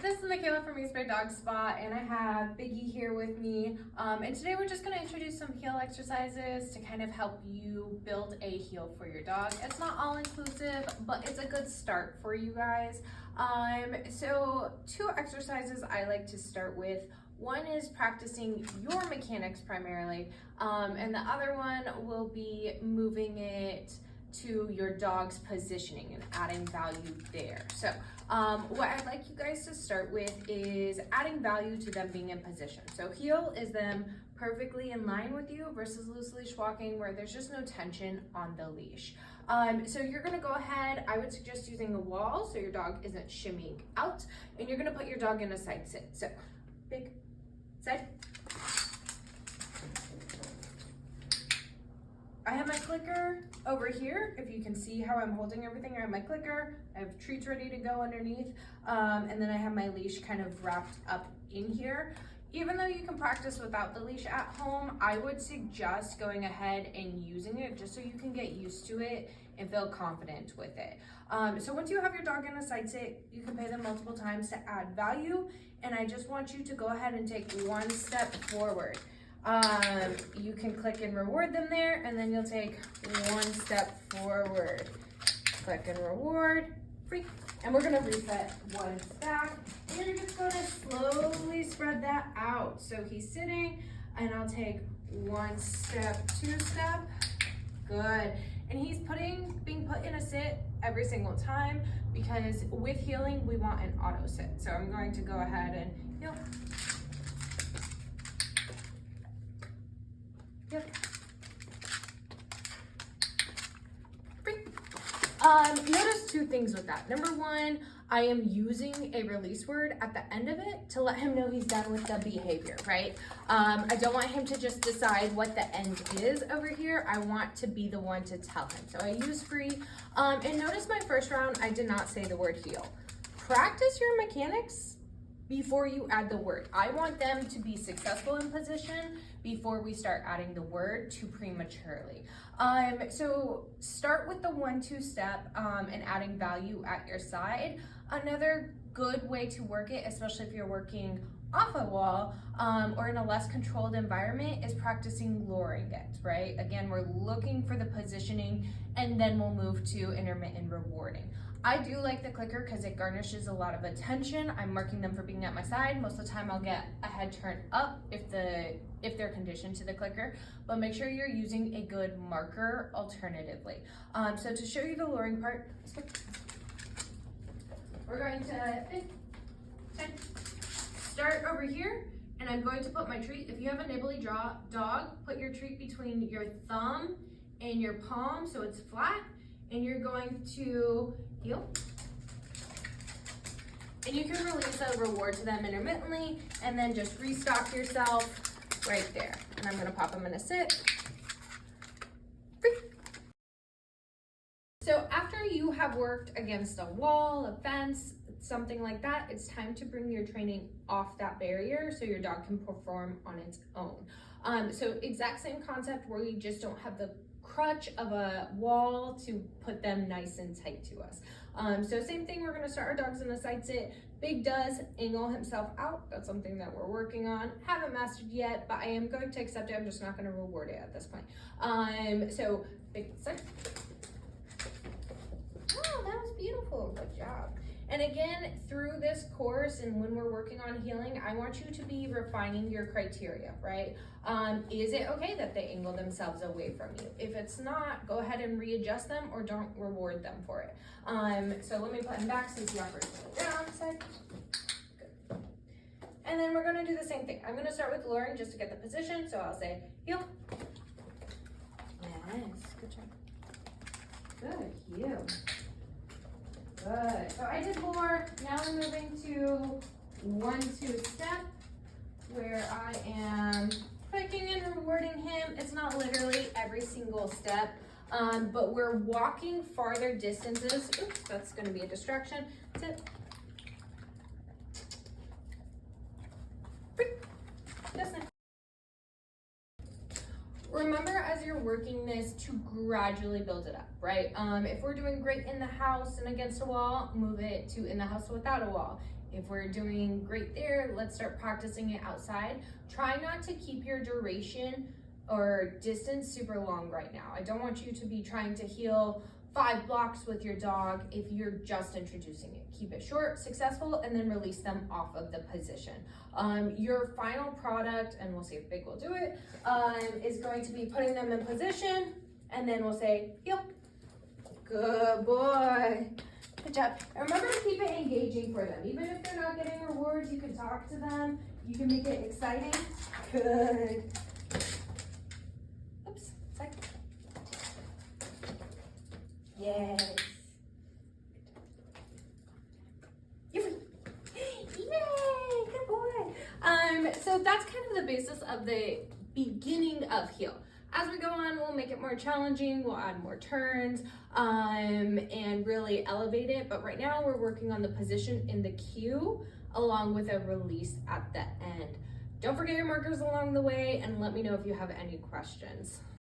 This is Michaela from East Bay Dog Spa, and I have Biggie here with me. And today we're just going to introduce some heel exercises to kind of help you build a heel for your dog. It's not all inclusive, but it's a good start for you guys. So two exercises I like to start with. One is practicing your mechanics primarily, and the other one will be moving it to your dog's positioning and adding value there. So what I'd like you guys to start with is adding value to them being in position. So heel is them perfectly in line with you versus loose leash walking where there's just no tension on the leash. So you're gonna go ahead, I would suggest using a wall so your dog isn't shimmying out, and you're gonna put your dog in a side sit. So big side. I have my clicker over here. If you can see how I'm holding everything, I have my clicker, I have treats ready to go underneath, and then I have my leash kind of wrapped up in here. Even though you can practice without the leash at home, I would suggest going ahead and using it just so you can get used to it and feel confident with it. So once you have your dog in a side sit, you can pay them multiple times to add value, and I just want you to go ahead and take one step forward. You can click and reward them there, and then you'll take one step forward. Click and reward, free. And we're gonna reset once back. And then you're just gonna slowly spread that out. So he's sitting, and I'll take one step, two step, good. And he's being put in a sit every single time because with heeling, we want an auto sit. So I'm going to go ahead and heel. Yep. Notice two things with that. Number one, I am using a release word at the end of it to let him know he's done with the behavior, right? I don't want him to just decide what the end is over here. I want to be the one to tell him. So I use free. And notice my first round, I did not say the word heel. Practice your mechanics before you add the word. I want them to be successful in position before we start adding the word too prematurely. So start with the 1-2 step and adding value at your side. Another good way to work it, especially if you're working off a wall or in a less controlled environment, is practicing luring it, right? Again, we're looking for the positioning, and then we'll move to intermittent rewarding. I do like the clicker because it garnishes a lot of attention. I'm marking them for being at my side. Most of the time I'll get a head turn up if they're conditioned to the clicker, but make sure you're using a good marker alternatively. So to show you the luring part, we're going to start over here, and I'm going to put my treat. If you have a nibbly dog, put your treat between your thumb and your palm so it's flat, and you're going to heel. And you can release a reward to them intermittently, and then just restock yourself right there. And I'm gonna pop them in a sit. Free. So after you have worked against a wall, a fence, something like that, it's time to bring your training off that barrier so your dog can perform on its own. So exact same concept where we just don't have the crutch of a wall to put them nice and tight to us. So same thing, we're gonna start our dogs in a side sit. Big does angle himself out. That's something that we're working on. Haven't mastered yet, but I am going to accept it. I'm just not gonna reward it at this point. So big sit. Oh, that was beautiful, good job. And again, through this course and when we're working on heeling, I want you to be refining your criteria, right? Is it okay that they angle themselves away from you? If it's not, go ahead and readjust them or don't reward them for it. So let me put him back since the upper's down side. Good. And then we're gonna do the same thing. I'm gonna start with luring just to get the position. So I'll say heel. Yes, good job. Good, heel. Good. So I did lure. Now we're moving to 1-2 step where I am clicking and rewarding him. It's not literally every single step, but we're walking farther distances. Oops, that's going to be a distraction. Sit. Just now. Remember, as you're working this, to gradually build it up, right? If we're doing great in the house and against a wall, move it to in the house without a wall. If we're doing great there, let's start practicing it outside. Try not to keep your duration or distance super long right now. I don't want you to be trying to heel 5 blocks with your dog if you're just introducing it. Keep it short, successful, and then release them off of the position. Your final product, and we'll see if Big will do it, is going to be putting them in position, and then we'll say, heel. Good boy. Good job. And remember to keep it engaging for them. Even if they're not getting rewards, you can talk to them. You can make it exciting. Good. Oops, sorry. Yes. You're free. Yay, good boy. So that's kind of the basis of the beginning of heel. As we go on, we'll make it more challenging, we'll add more turns, and really elevate it. But right now we're working on the position in the cue along with a release at the end. Don't forget your markers along the way, and let me know if you have any questions.